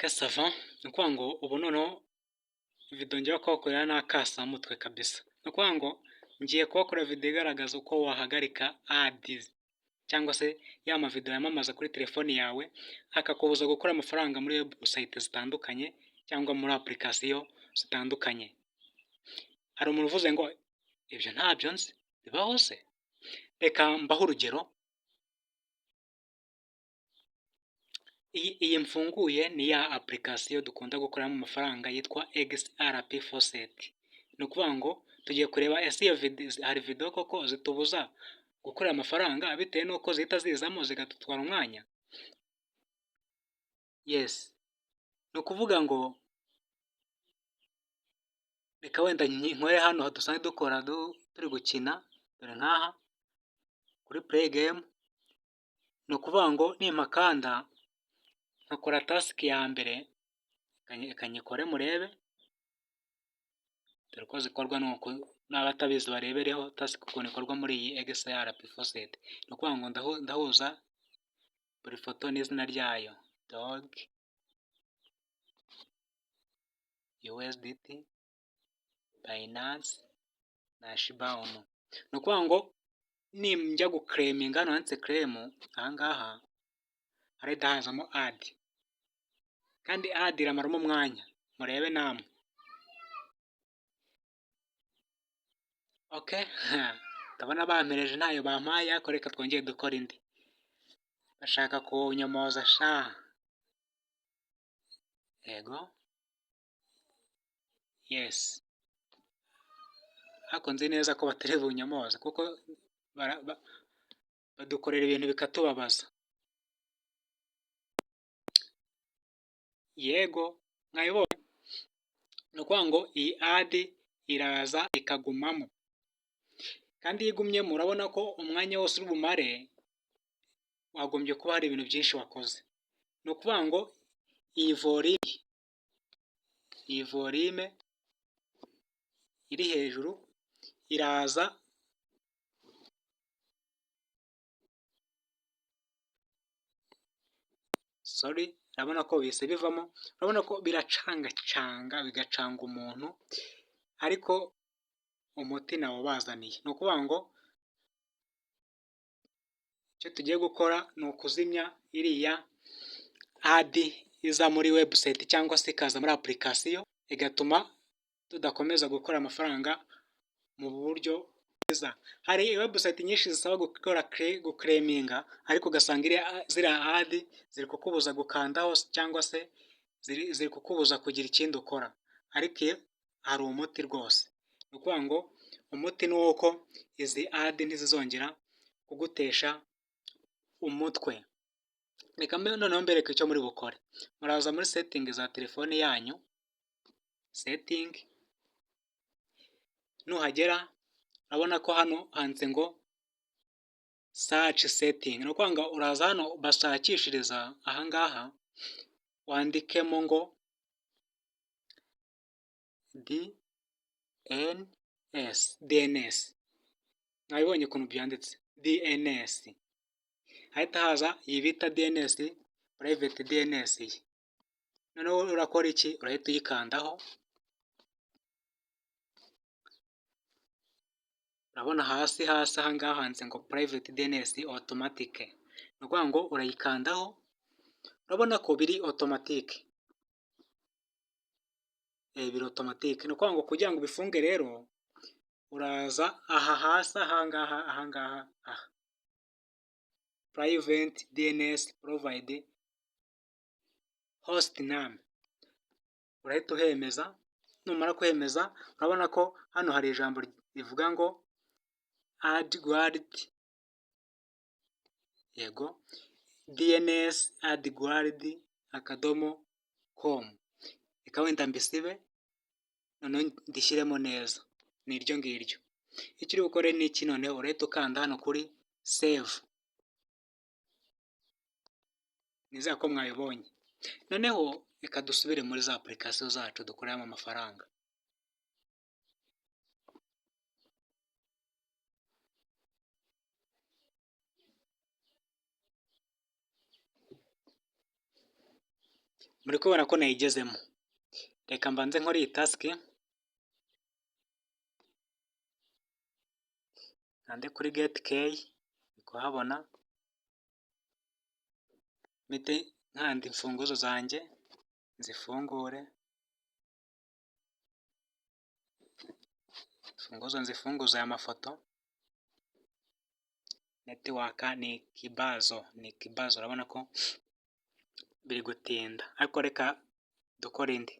Ok sava ni ukuvuga ngo ubu noneho video ngiye kubakorera ni akasamutwe kabisa, ni ukuvuga ngo ngiye kubakorera video igaragaza uko wahagarika ads cyangwa se ya mavideo yamamaza kuri telefoni yawe akakubuza gukora amafaranga muri website zitandukanye cyangwa muri application zitandukanye. Hari umuntu uvuze ngo ibyo ntabyo nzi bibaho se? Reka mbaho urugero. Iyi mfunguye ni ya application dukunda gukoramo amafaranga yitwa XRP Faucet. Ni ukuvuga ngo tugiye kureba ese iyo hari video koko zitubuza gukorera amafaranga bitewe n'uko zihita zizamo zigatutwara umwanya. Yes, ni ukuvuga ngo reka wenda nkore hano dusanzwe dukora turi gukina, dore nk'aha kuri play game. Ni ukuvuga ngo nimpakanda nkakora task ya mbere, kanyikore murebe, dore ko zikorwa nuko n'abatabizi barebereho task ukuntu ikorwa muri iyi XRP Faucet. Ni ukuvuga ngo ndahuza buri foto n'izina ryayo, dog, USDT, Binance na Shiba Inu. Ni ukuvuga ngo ninjya guclaiminga hano handitse claim, ahangaha harahita hazamo ad, kandi ad iramaramo umwanya, murebe namwe. Okay, ndabona bampereje ntayo bampaye, ariko reka twongere dukora indi. Bashaka kunyomoza sha. Yego, yes, ariko nzi neza ko batari bunyomoza kuko badukorera ibintu bikatubabaza. Yego, mwayibonye? Ni ukuvuga ngo iyi ad iraza ikagumamo, kandi iyo igumyemo urabona ko umwanya wose uri bumare wagombye kuba hari ibintu byinshi wakoze. Ni ukuvuga ngo iyi volume iri hejuru iraza urabona ko bise bivamo, urabona ko biracangacanga bigacanga umuntu, ariko umuti nawo bazaniye. Ni ukuvuga ngo icyo tugiye gukora ni ukuzimya iriya ad iza muri website cyangwa se ikaza muri application, igatuma tudakomeza gukora amafaranga mu buryo bwiza. Hari website nyinshi zisaba gukora guclaiminga, ariko ugasanga ziriya ad ziri kukubuza gukandaho cyangwa se ziri kukubuza kugira ikindi ukora, ariko hari umuti rwose. Ni ukuvuga ngo umuti ni uko izi ad ntizizongera kugutesha umutwe. Reka noneho mbereke icyo muri bukore. Muraza muri setting za telefone yanyu, setting, nuhagera urabona ko hano handitse ngo search setting. Ni ukuvuga ngo uraza hano bashakishiriza ahangaha, wandikemo ngo DNS. Mwabibonye ukuntu byanditse DNS, hahita haza iyi bita DNS, private DNS. Noneho urakora iki? Urahita uyikandaho, urabona hasi ahangaha handitse ngo private DNS automatic. Ni ukuvuga ngo urayikandaho, urabona ko biri automatic, biri automatic. Ni ukuvuga ngo kugira ngo ubifunge rero uraza aha hasi ahangaha private DNS provide host name, urahita uhemeza. Numara kwemeza urabona ko hano hari ijambo rivuga ngo AdGuard, yego, DNS adguard.com. Reka wenda mbisibe noneho ndishyiremo neza, ni iryo ngiryo. Icyo uri bukore ni iki? Noneho urahita ukanda hano kuri save. Nizera ko mwabibonye. Noneho reka dusubire muri za application zacu dukoreramo amafaranga. muri kubona ko nayigezemo. Reka mbanze nkore iyi task, kande kuri get key, uri kuhabona, mpite nkanda imfunguzo zanjye nzifungure, imfunguzo nzifunguze aya mafoto. Network ni ikibazo, urabona ko biri gutinda, ariko reka dukore indi.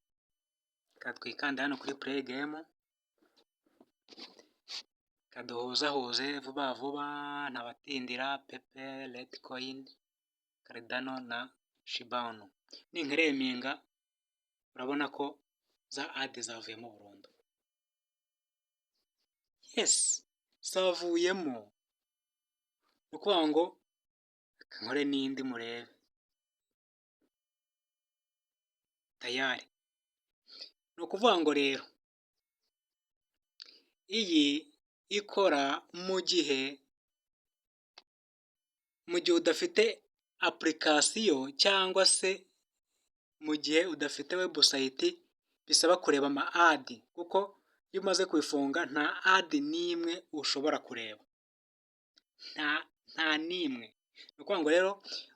Reka twikande hano kuri play game, kaduhuzahuze vuba vuba, ntabatindira. Pepe, Litecoin, Cardano na Shiba Inu. Ninkereminga urabona ko za ad zavuyemo burundu. Yes, zavuyemo. Ni ukuvuga ngo nkore n'indi murebe. Tayari. Ni ukuvuga ngo rero iyi ikora mu gihe udafite application cyangwa se mu gihe udafite website bisaba kureba ama ad, kuko iyo umaze kubifunga nta ad n'imwe ushobora kureba, nta n'imwe. Ni ukuvuga ngo rero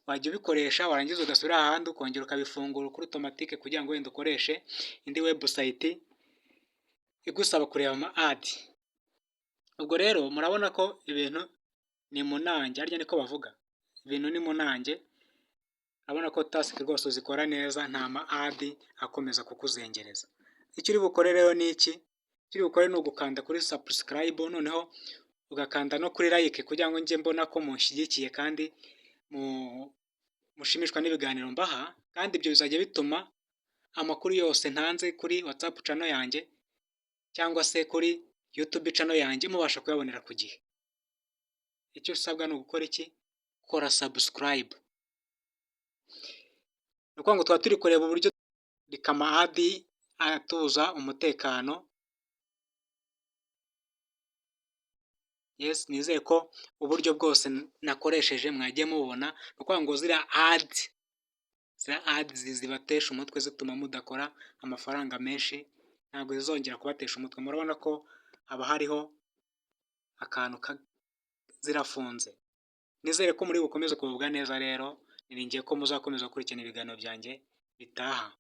wajya ubikoresha warangiza ugasubira ahandi ukongera ukabifungura kuri automatique kugira ngo wenda ukoreshe indi website igusaba kureba ama ad. Ubwo rero murabona ko ibintu ni munange, harya niko bavuga, ibintu ni munange. Urabona ko task rwose zikora neza, nta ma ad akomeza kukuzengereza. Icyo uri bukore rero ni iki? Icyo uri bukore ni ugukanda kuri subscribe, noneho ugakanda no kuri like kugira ngo njye mbona ko munshyigikiye kandi mushimishwa n'ibiganiro mbaha, kandi ibyo bizajya bituma amakuru yose ntanze kuri WhatsApp channel yanjye cyangwa se kuri YouTube channel yanjye mubasha kuyabonera ku gihe. Icyo usabwa ni ugukora iki? Kora subscribe. Ni ukuvuga ngo twaba turi kureba uburyo rikama ad atuza umutekano. Yes, nizeye ko uburyo bwose nakoresheje mwagiye mubona. Ni ukuvuga ngo ziriya ads zibatesha umutwe zituma mudakora amafaranga menshi, ntabwo zizongera kubatesha umutwe. Murabona ko haba hariho akantu zirafunze. Nizere ko muri bukomeze kugubwa neza rero, niringiye ko muzakomeza gukurikirana ibiganiro byanjye bitaha.